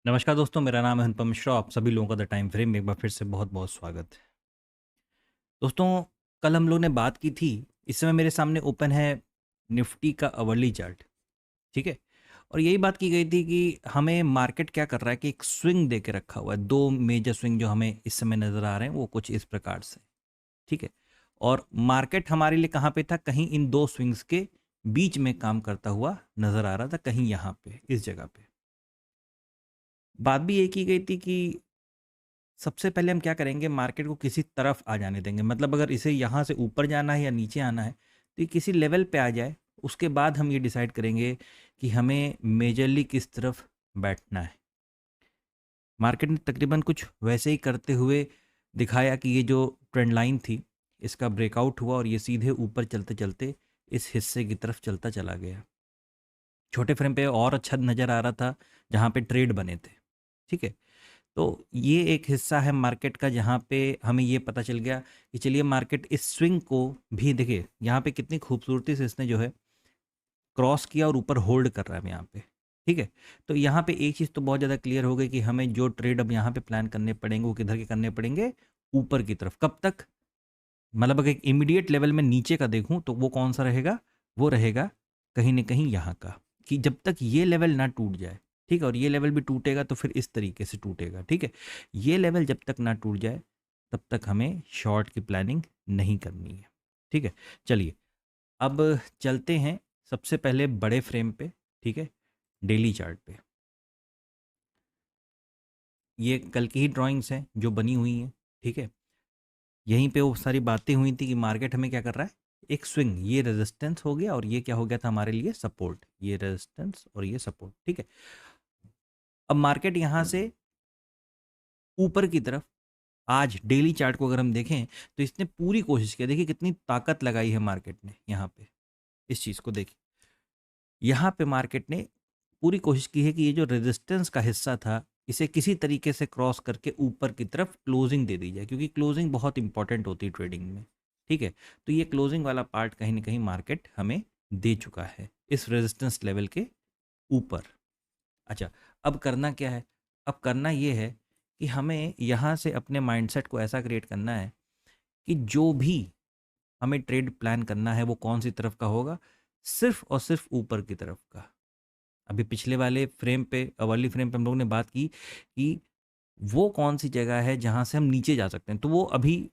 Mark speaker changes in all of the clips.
Speaker 1: नमस्कार दोस्तों, मेरा नाम है अनुपम मिश्रा। आप सभी लोगों का द टाइम फ्रेम में एक बार फिर से बहुत बहुत स्वागत है। दोस्तों, कल हम लोग ने बात की थी। इस समय मेरे सामने ओपन है निफ्टी का अवर्ली चार्ट। ठीक है। और यही बात की गई थी कि हमें मार्केट क्या कर रहा है कि एक स्विंग दे के रखा हुआ है। दो मेजर स्विंग जो हमें इस समय नज़र आ रहे हैं वो कुछ इस प्रकार से। ठीक है। और मार्केट हमारे लिए कहाँ पे था? कहीं इन दो स्विंग्स के बीच में काम करता हुआ नज़र आ रहा था, कहीं यहाँ पे, इस जगह पे। बात भी ये की गई थी कि सबसे पहले हम क्या करेंगे, मार्केट को किसी तरफ आ जाने देंगे। मतलब अगर इसे यहाँ से ऊपर जाना है या नीचे आना है तो ये किसी लेवल पे आ जाए, उसके बाद हम ये डिसाइड करेंगे कि हमें मेजरली किस तरफ बैठना है। मार्केट ने तकरीबन कुछ वैसे ही करते हुए दिखाया कि ये जो ट्रेंड लाइन थी इसका ब्रेकआउट हुआ और ये सीधे ऊपर चलते चलते इस हिस्से की तरफ चलता चला गया। छोटे फ्रेम पे और अच्छा नज़र आ रहा था जहाँ पे ट्रेड बने थे। ठीक है। तो ये एक हिस्सा है मार्केट का जहाँ पे हमें ये पता चल गया कि चलिए मार्केट इस स्विंग को भी देखिए, यहाँ पे कितनी खूबसूरती से इसने जो है क्रॉस किया और ऊपर होल्ड कर रहा है यहाँ पे। ठीक है। तो यहाँ पे एक चीज़ तो बहुत ज़्यादा क्लियर हो गई कि हमें जो ट्रेड अब यहाँ पे प्लान करने पड़ेंगे वो किधर के करने पड़ेंगे, ऊपर की तरफ। कब तक? मतलब अगर एक इमीडिएट लेवल में नीचे का देखूं तो वो कौन सा रहेगा? वो रहेगा कहीं ना कहीं यहाँ का, कि जब तक ये लेवल ना टूट जाए। ठीक है। और ये लेवल भी टूटेगा तो फिर इस तरीके से टूटेगा। ठीक है। ये लेवल जब तक ना टूट जाए तब तक हमें शॉर्ट की प्लानिंग नहीं करनी है। ठीक है। चलिए अब चलते हैं सबसे पहले बड़े फ्रेम पे। ठीक है। डेली चार्ट पे ये कल की ही ड्राइंग्स हैं जो बनी हुई हैं। ठीक है। यहीं पे वो सारी बातें हुई थी कि मार्केट हमें क्या कर रहा है, एक स्विंग, ये रेजिस्टेंस हो गया और ये क्या हो गया था हमारे लिए, सपोर्ट। ये रेजिस्टेंस और ये सपोर्ट। ठीक है। अब मार्केट यहाँ से ऊपर की तरफ, आज डेली चार्ट को अगर हम देखें तो इसने पूरी कोशिश की। देखिए कितनी ताकत लगाई है मार्केट ने यहाँ पे। इस चीज़ को देखिए, यहाँ पे मार्केट ने पूरी कोशिश की है कि ये जो रेजिस्टेंस का हिस्सा था इसे किसी तरीके से क्रॉस करके ऊपर की तरफ क्लोजिंग दे दी जाए, क्योंकि क्लोजिंग बहुत इंपॉर्टेंट होती है ट्रेडिंग में। ठीक है। तो ये क्लोजिंग वाला पार्ट कहीं ना कहीं मार्केट हमें दे चुका है इस रेजिस्टेंस लेवल के ऊपर। अच्छा, अब करना क्या है? अब करना ये है कि हमें यहाँ से अपने माइंडसेट को ऐसा क्रिएट करना है कि जो भी हमें ट्रेड प्लान करना है वो कौन सी तरफ का होगा, सिर्फ और सिर्फ ऊपर की तरफ का। अभी पिछले वाले फ्रेम पे, अवली फ्रेम पे हम लोगों ने बात की कि वो कौन सी जगह है जहाँ से हम नीचे जा सकते हैं, तो वो अभी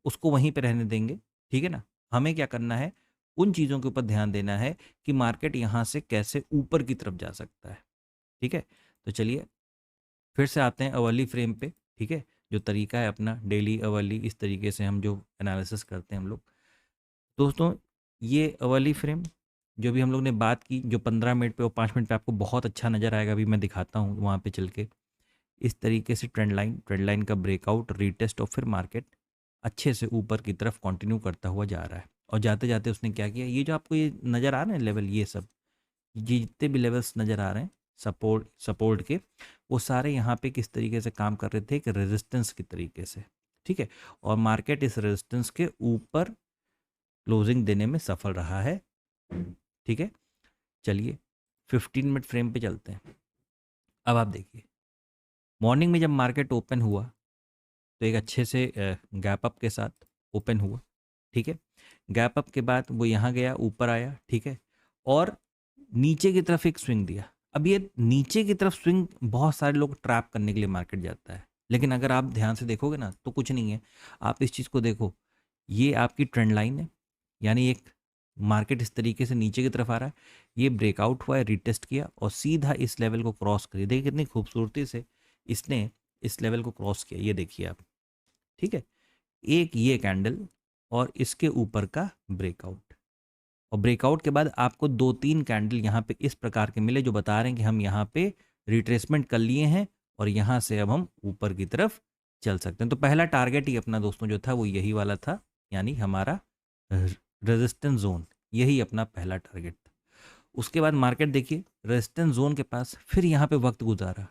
Speaker 1: उसको वहीं पे रहने देंगे। ठीक है ना। हमें क्या करना है, उन चीज़ों के ऊपर ध्यान देना है कि मार्केट यहाँ से कैसे ऊपर की तरफ जा सकता है। ठीक है। तो चलिए फिर से आते हैं अवर्ली फ्रेम पे। ठीक है। जो तरीका है अपना डेली अवर्ली, इस तरीके से हम जो एनालिसिस करते हैं हम लोग। दोस्तों, ये अवर्ली फ्रेम जो भी हम लोग ने बात की, जो 15 मिनट पे और 5 मिनट पे आपको बहुत अच्छा नज़र आएगा, अभी मैं दिखाता हूँ वहाँ पे चल के। इस तरीके से ट्रेंड लाइन का ब्रेकआउट, रीटेस्ट और फिर मार्केट अच्छे से ऊपर की तरफ कंटिन्यू करता हुआ जा रहा है। और जाते जाते उसने क्या किया, ये जो आपको ये नज़र आ रहे हैं लेवल, ये सब, ये जितने भी लेवल्स नज़र आ रहे हैं सपोर्ट के, वो सारे यहाँ पे किस तरीके से काम कर रहे थे, कि रेजिस्टेंस की तरीके से। ठीक है। और मार्केट इस रेजिस्टेंस के ऊपर क्लोजिंग देने में सफल रहा है। ठीक है। चलिए 15 मिनट फ्रेम पे चलते हैं। अब आप देखिए, मॉर्निंग में जब मार्केट ओपन हुआ तो एक अच्छे से गैप अप के साथ ओपन हुआ। ठीक है। गैप अप के बाद वो यहाँ गया, ऊपर आया। ठीक है। और नीचे की तरफ एक स्विंग दिया। अब ये नीचे की तरफ स्विंग बहुत सारे लोग ट्रैप करने के लिए मार्केट जाता है, लेकिन अगर आप ध्यान से देखोगे ना तो कुछ नहीं है। आप इस चीज़ को देखो, ये आपकी ट्रेंड लाइन है, यानी एक मार्केट इस तरीके से नीचे की तरफ आ रहा है। ये ब्रेकआउट हुआ है, रिटेस्ट किया और सीधा इस लेवल को क्रॉस करिए। देखिए कितनी खूबसूरती से इसने इस लेवल को क्रॉस किया, ये देखिए आप। ठीक है। एक ये कैंडल और इसके ऊपर का ब्रेकआउट, और ब्रेकआउट के बाद आपको 2-3 कैंडल यहाँ पे इस प्रकार के मिले जो बता रहे हैं कि हम यहाँ पे रिट्रेसमेंट कर लिए हैं और यहाँ से अब हम ऊपर की तरफ चल सकते हैं। तो पहला टारगेट ही अपना दोस्तों जो था वो यही वाला था, यानी हमारा रेजिस्टेंस जोन, यही अपना पहला टारगेट था। उसके बाद मार्केट देखिए रेजिस्टेंस जोन के पास फिर यहाँ पे वक्त गुजारा,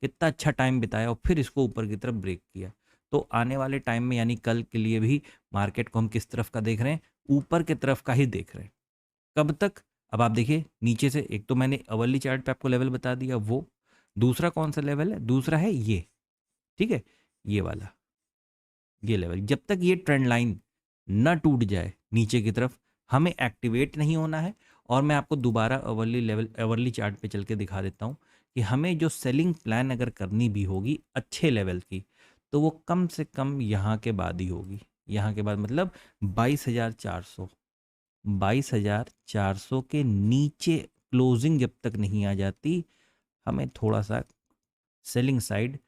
Speaker 1: कितना अच्छा टाइम बिताया और फिर इसको ऊपर की तरफ ब्रेक किया। तो आने वाले टाइम में यानी कल के लिए भी मार्केट को हम किस तरफ का देख रहे हैं, ऊपर की तरफ का ही देख रहे हैं। कब तक? अब आप देखिए नीचे से, एक तो मैंने अवर्ली चार्ट पे आपको लेवल बता दिया वो, दूसरा कौन सा लेवल है? दूसरा है ये, ठीक है, ये वाला, ये लेवल। जब तक ये ट्रेंड लाइन न टूट जाए नीचे की तरफ, हमें एक्टिवेट नहीं होना है। और मैं आपको दोबारा अवर्ली चार्ट पे चल के दिखा देता हूँ कि हमें जो सेलिंग प्लान अगर करनी भी होगी अच्छे लेवल की, तो वो कम से कम यहाँ के बाद ही होगी। यहाँ के बाद मतलब 22,400, 22,400 के नीचे क्लोजिंग जब तक नहीं आ जाती, हमें थोड़ा सा सेलिंग साइड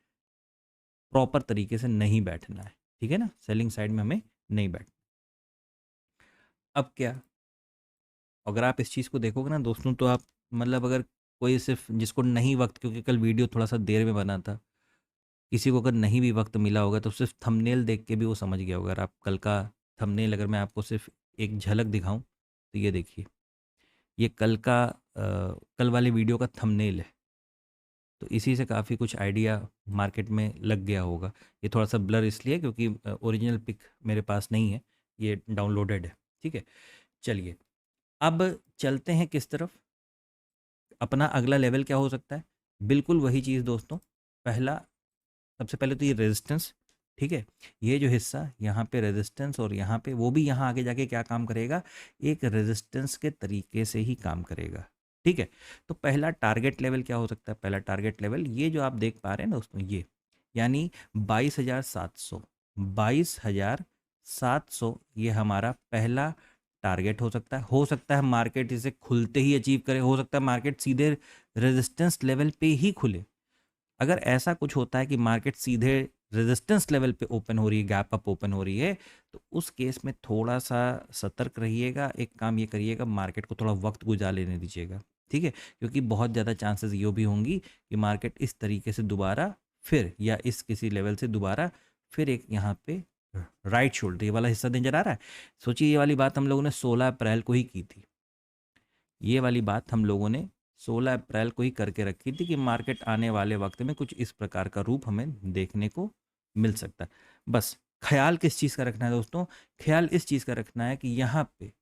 Speaker 1: प्रॉपर तरीके से नहीं बैठना है, ठीक है ना, सेलिंग साइड में हमें नहीं बैठना। अब क्या, अगर आप इस चीज़ को देखोगे ना दोस्तों, तो आप मतलब अगर कोई सिर्फ जिसको नहीं वक्त, क्योंकि कल वीडियो थोड़ा सा देर में बना था, किसी को अगर नहीं भी वक्त मिला होगा तो सिर्फ थंबनेल देख के भी वो समझ गया होगा। अगर आप कल का थंबनेल, अगर मैं आपको सिर्फ एक झलक दिखाऊं, तो ये देखिए, ये कल का कल वाले वीडियो का थंबनेल है। तो इसी से काफ़ी कुछ आइडिया मार्केट में लग गया होगा। ये थोड़ा सा ब्लर इसलिए क्योंकि ओरिजिनल पिक मेरे पास नहीं है, ये डाउनलोडेड है, ठीक है। चलिए अब चलते हैं किस तरफ। अपना अगला लेवल क्या हो सकता है? बिल्कुल वही चीज़ दोस्तों। पहला, सबसे पहले तो ये रेजिस्टेंस, ठीक है, ये जो हिस्सा यहाँ पे रेजिस्टेंस, और यहाँ पे वो भी यहाँ आगे जाके क्या काम करेगा, एक रेजिस्टेंस के तरीके से ही काम करेगा, ठीक है। तो पहला टारगेट लेवल क्या हो सकता है? पहला टारगेट लेवल ये जो आप देख पा रहे हैं दोस्तों, ये यानी 22,700, 22,700 ये हमारा पहला टारगेट हो सकता है। हो सकता है मार्केट इसे खुलते ही अचीव करे, हो सकता है मार्केट सीधे रेजिस्टेंस लेवल पे ही खुले। अगर ऐसा कुछ होता है कि मार्केट सीधे रेजिस्टेंस लेवल पे ओपन हो रही है, गैप अप ओपन हो रही है, तो उस केस में थोड़ा सा सतर्क रहिएगा। एक काम ये करिएगा, मार्केट को थोड़ा वक्त गुजार लेने दीजिएगा, ठीक है, क्योंकि बहुत ज़्यादा चांसेस ये भी होंगी कि मार्केट इस तरीके से दोबारा फिर, या इस किसी लेवल से दोबारा फिर एक यहाँ पे राइट शोल्डर ये वाला हिस्सा नजर आ रहा है। सोचिए, ये वाली बात हम लोगों ने 16 अप्रैल को ही की थी। ये वाली बात हम लोगों ने 16 अप्रैल को ही करके रखी थी कि मार्केट आने वाले वक्त में कुछ इस प्रकार का रूप हमें देखने को मिल सकता है। बस ख्याल किस चीज़ का रखना है दोस्तों? ख्याल इस चीज़ का रखना है कि यहाँ पे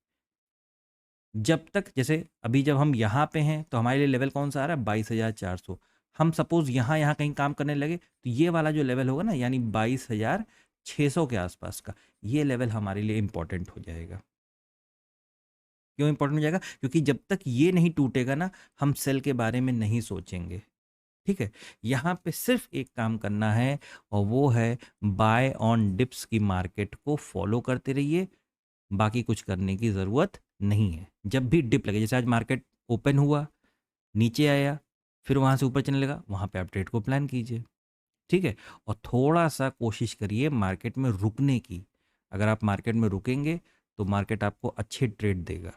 Speaker 1: जब तक, जैसे अभी जब हम यहाँ पे हैं तो हमारे लिए लेवल कौन सा आ रहा है? 22,400। हम सपोज यहाँ यहाँ कहीं काम करने लगे तो ये वाला जो लेवल होगा ना, यानी 22,600 के आसपास का, ये लेवल हमारे लिए इंपॉर्टेंट हो जाएगा। क्यों इंपॉर्टेंट हो जाएगा? क्योंकि जब तक ये नहीं टूटेगा ना, हम सेल के बारे में नहीं सोचेंगे, ठीक है। यहाँ पे सिर्फ एक काम करना है, और वो है बाय ऑन डिप्स की मार्केट को फॉलो करते रहिए। बाकी कुछ करने की ज़रूरत नहीं है। जब भी डिप लगे, जैसे आज मार्केट ओपन हुआ, नीचे आया, फिर वहाँ से ऊपर चलने लगा, वहाँ पे आप ट्रेड को प्लान कीजिए, ठीक है। और थोड़ा सा कोशिश करिए मार्केट में रुकने की। अगर आप मार्केट में रुकेंगे तो मार्केट आपको अच्छे ट्रेड देगा,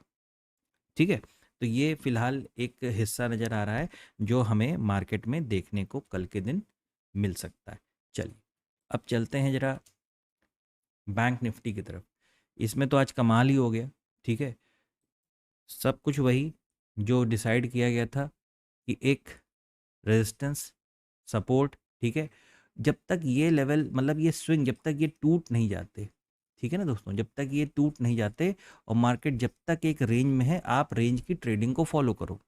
Speaker 1: ठीक है। तो ये फिलहाल एक हिस्सा नज़र आ रहा है जो हमें मार्केट में देखने को कल के दिन मिल सकता है। चलिए अब चलते हैं ज़रा बैंक निफ्टी की तरफ। इसमें तो आज कमाल ही हो गया, ठीक है। सब कुछ वही जो डिसाइड किया गया था कि एक रेजिस्टेंस, सपोर्ट, ठीक है। जब तक ये लेवल, मतलब ये स्विंग जब तक ये टूट नहीं जाते, ठीक है ना दोस्तों, जब तक ये टूट नहीं जाते और मार्केट जब तक एक रेंज में है, आप रेंज की ट्रेडिंग को फॉलो करो।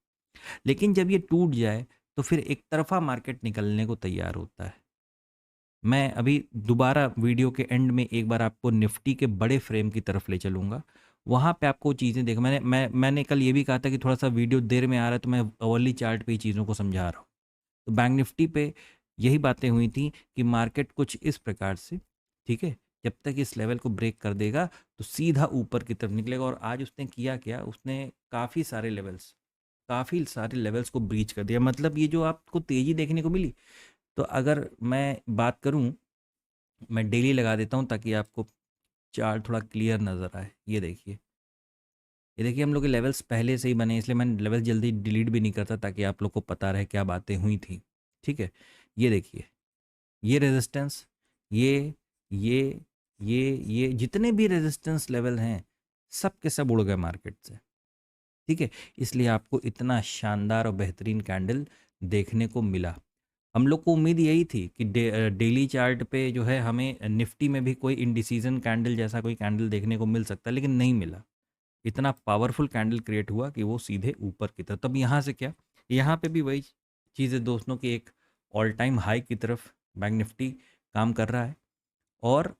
Speaker 1: लेकिन जब ये टूट जाए तो फिर एक तरफा मार्केट निकलने को तैयार होता है। मैं अभी दोबारा वीडियो के एंड में एक बार आपको निफ्टी के बड़े फ्रेम की तरफ ले चलूँगा। वहाँ पे आपको चीज़ें देख, मैंने कल ये भी कहा था कि थोड़ा सा वीडियो देर में आ रहा है, तो मैं अवर्ली चार्ट पे ही चीज़ों को समझा रहा हूँ। तो बैंक निफ्टी पे यही बातें हुई थी कि मार्केट कुछ इस प्रकार से, ठीक है, जब तक इस लेवल को ब्रेक कर देगा तो सीधा ऊपर की तरफ निकलेगा। और आज उसने किया क्या, उसने काफ़ी सारे लेवल्स को ब्रीच कर दिया। मतलब ये जो आपको तेज़ी देखने को मिली, तो अगर मैं बात करूं, मैं डेली लगा देता हूं ताकि आपको चार्ट थोड़ा क्लियर नज़र आए। ये देखिए हम लोग के लेवल्स पहले से ही बने, इसलिए मैं लेवल जल्दी डिलीट भी नहीं करता ताकि आप लोग को पता रहे क्या बातें हुई थी, ठीक है। ये देखिए, ये रेजिस्टेंस, ये ये ये जितने भी रेजिस्टेंस लेवल हैं, सब के सब उड़ गए मार्केट से, ठीक है। इसलिए आपको इतना शानदार और बेहतरीन कैंडल देखने को मिला। हम लोग को उम्मीद यही थी कि डेली चार्ट पे जो है हमें निफ्टी में भी कोई इंडिसीजन कैंडल जैसा कोई कैंडल देखने को मिल सकता है, लेकिन नहीं मिला। इतना पावरफुल कैंडल क्रिएट हुआ कि वो सीधे ऊपर की तरफ। तब यहाँ से क्या, यहाँ पे भी वही चीज़ है दोस्तों कि एक ऑल टाइम हाई की तरफ बैंक निफ्टी काम कर रहा है, और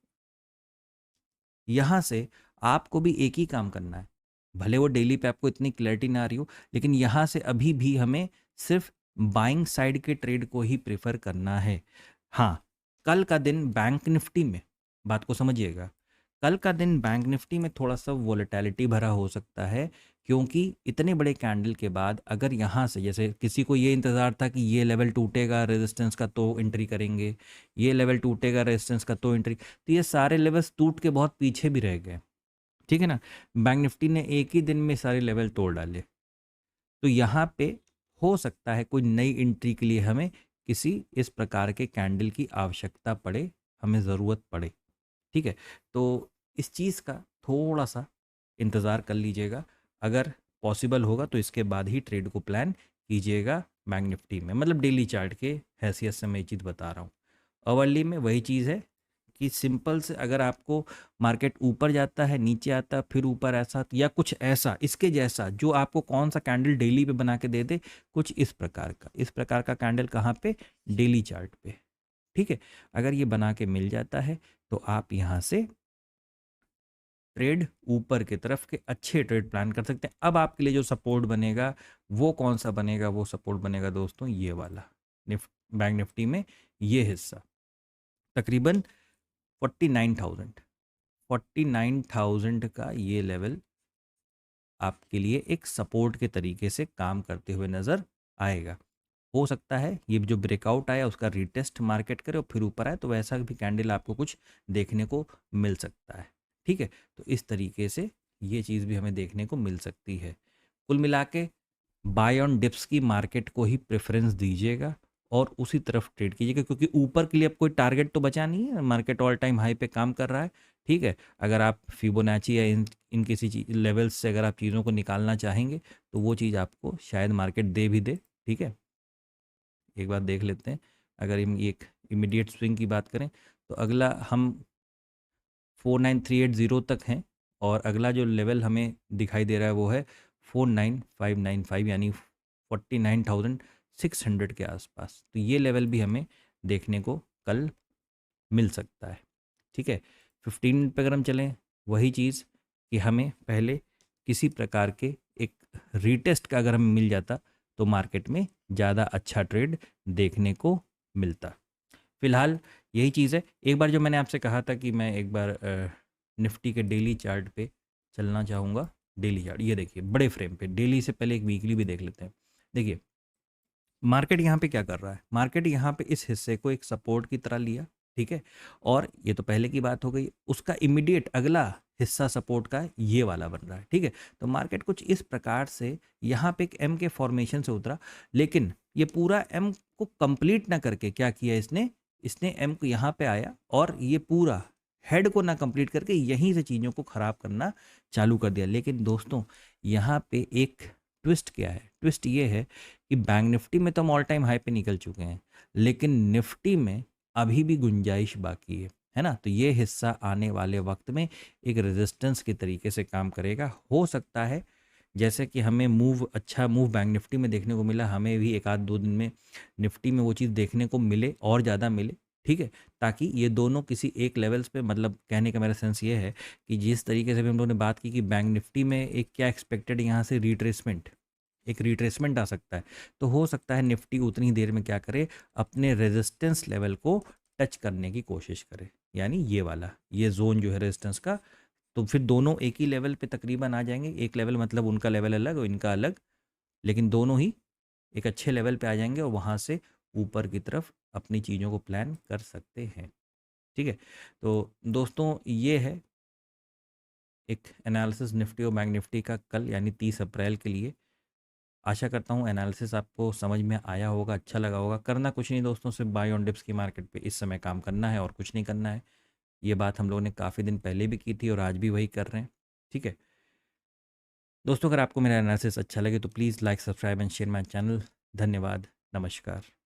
Speaker 1: यहाँ से आपको भी एक ही काम करना है। भले वो डेली पे आपको इतनी क्लैरिटी ना आ रही हो, लेकिन यहाँ से अभी भी हमें सिर्फ बाइंग साइड के ट्रेड को ही प्रेफर करना है। हाँ, कल का दिन बैंक निफ्टी में, बात को समझिएगा, कल का दिन बैंक निफ्टी में थोड़ा सा वॉलेटिलिटी भरा हो सकता है, क्योंकि इतने बड़े कैंडल के बाद अगर यहाँ से, जैसे किसी को ये इंतज़ार था कि ये लेवल टूटेगा रेजिस्टेंस का तो एंट्री करेंगे, ये लेवल टूटेगा रेजिस्टेंस का तो एंट्री, तो ये सारे लेवल्स टूट के बहुत पीछे भी रह गए, ठीक है ना। बैंक निफ्टी ने एक ही दिन में सारे लेवल तोड़ डाले, तो यहाँ पे हो सकता है कोई नई एंट्री के लिए हमें किसी इस प्रकार के कैंडल की आवश्यकता पड़े, हमें ज़रूरत पड़े, ठीक है। तो इस चीज़ का थोड़ा सा इंतज़ार कर लीजिएगा, अगर पॉसिबल होगा तो इसके बाद ही ट्रेड को प्लान कीजिएगा बैंक निफ्टी में, मतलब डेली चार्ट के हैसियत से मैं ये चीज़ बता रहा हूँ। अवर्ली में वही चीज़ है कि सिंपल से अगर आपको मार्केट ऊपर जाता है, नीचे आता है, फिर ऊपर ऐसा या कुछ ऐसा इसके जैसा, जो आपको कौन सा कैंडल डेली पे बना के दे दे, कुछ इस प्रकार का कैंडल कहाँ पे, डेली चार्ट पे, ठीक है। अगर ये बना के मिल जाता है तो आप यहाँ से ट्रेड ऊपर की तरफ के अच्छे ट्रेड प्लान कर सकते हैं। अब आपके लिए जो सपोर्ट बनेगा वो कौन सा बनेगा, वो सपोर्ट बनेगा दोस्तों ये वाला, बैंक निफ्टी में ये हिस्सा तकरीबन 49,000 का ये लेवल आपके लिए एक सपोर्ट के तरीके से काम करते हुए नज़र आएगा। हो सकता है ये जो ब्रेकआउट आया उसका रीटेस्ट मार्केट करे और फिर ऊपर आए, तो वैसा भी कैंडल आपको कुछ देखने को मिल सकता है, ठीक है। तो इस तरीके से ये चीज़ भी हमें देखने को मिल सकती है। कुल मिला के बाय ऑन डिप्स की मार्केट को ही प्रेफरेंस दीजिएगा और उसी तरफ ट्रेड कीजिएगा, क्योंकि ऊपर के लिए अब कोई टारगेट तो बचा नहीं है, मार्केट ऑल टाइम हाई पे काम कर रहा है, ठीक है। अगर आप फिबोनाची या इन किसी लेवल्स से अगर आप चीज़ों को निकालना चाहेंगे तो वो चीज़ आपको शायद मार्केट दे भी दे, ठीक है। एक बार देख लेते हैं, अगर हम एक इमीडिएट स्विंग की बात करें तो अगला हम 49380 तक हैं, और अगला जो लेवल हमें दिखाई दे रहा है वो है 49595, यानी 49,600 के आसपास। तो ये लेवल भी हमें देखने को कल मिल सकता है, ठीक है। 15 मिनट पर अगर हम चलें, वही चीज़ कि हमें पहले किसी प्रकार के एक रीटेस्ट का अगर हमें मिल जाता तो मार्केट में ज़्यादा अच्छा ट्रेड देखने को मिलता। फिलहाल यही चीज़ है। एक बार जो मैंने आपसे कहा था कि मैं एक बार निफ्टी के डेली चार्ट पे चलना चाहूँगा, डेली चार्ट ये देखिए बड़े फ्रेम पे, डेली से पहले एक वीकली भी देख लेते हैं। देखिए मार्केट यहाँ पे क्या कर रहा है, मार्केट यहाँ पे इस हिस्से को एक सपोर्ट की तरह लिया, ठीक है, और ये तो पहले की बात हो गई, उसका इमीडिएट अगला हिस्सा सपोर्ट का ये वाला बन रहा है, ठीक है। तो मार्केट कुछ इस प्रकार से यहाँ पे एक एम के फॉर्मेशन से उतरा, लेकिन ये पूरा एम को कंप्लीट ना करके क्या किया इसने एम को यहाँ पे आया और ये पूरा हेड को ना कंप्लीट करके यहीं से चीज़ों को ख़राब करना चालू कर दिया। लेकिन दोस्तों यहाँ पे एक ट्विस्ट क्या है, ट्विस्ट ये है कि बैंक निफ्टी में तो हम ऑल टाइम हाई पे निकल चुके हैं, लेकिन निफ्टी में अभी भी गुंजाइश बाकी है ना। तो ये हिस्सा आने वाले वक्त में एक रेजिस्टेंस के तरीके से काम करेगा। हो सकता है जैसे कि हमें अच्छा मूव बैंक निफ्टी में देखने को मिला, हमें भी एक आध दो दिन में निफ्टी में वो चीज़ देखने को मिले और ज़्यादा मिले, ठीक है, ताकि ये दोनों किसी एक लेवल्स पे, मतलब कहने का मेरा सेंस ये है कि जिस तरीके से भी हम लोगों ने बात की कि बैंक निफ्टी में एक क्या एक्सपेक्टेड यहाँ से एक रिट्रेसमेंट आ सकता है, तो हो सकता है निफ्टी उतनी देर में क्या करे, अपने रेजिस्टेंस लेवल को टच करने की कोशिश करे, यानी ये वाला ये जोन जो है रेजिस्टेंस का। तो फिर दोनों एक ही लेवल पे तकरीबन आ जाएंगे, एक लेवल मतलब उनका लेवल अलग और इनका अलग, लेकिन दोनों ही एक अच्छे लेवल पे आ जाएंगे और वहाँ से ऊपर की तरफ अपनी चीज़ों को प्लान कर सकते हैं, ठीक है। तो दोस्तों ये है एक एनालिसिस निफ्टी और बैंक निफ्टी का कल यानी 30 अप्रैल के लिए। आशा करता हूँ एनालिसिस आपको समझ में आया होगा, अच्छा लगा होगा। करना कुछ नहीं दोस्तों, सिर्फ बाय ऑन डिप्स की मार्केट पे इस समय काम करना है और कुछ नहीं करना है। ये बात हम लोगों ने काफ़ी दिन पहले भी की थी और आज भी वही कर रहे हैं, ठीक है दोस्तों। अगर आपको मेरा एनालिसिस अच्छा लगे तो please like, subscribe and share my channel. धन्यवाद, नमस्कार।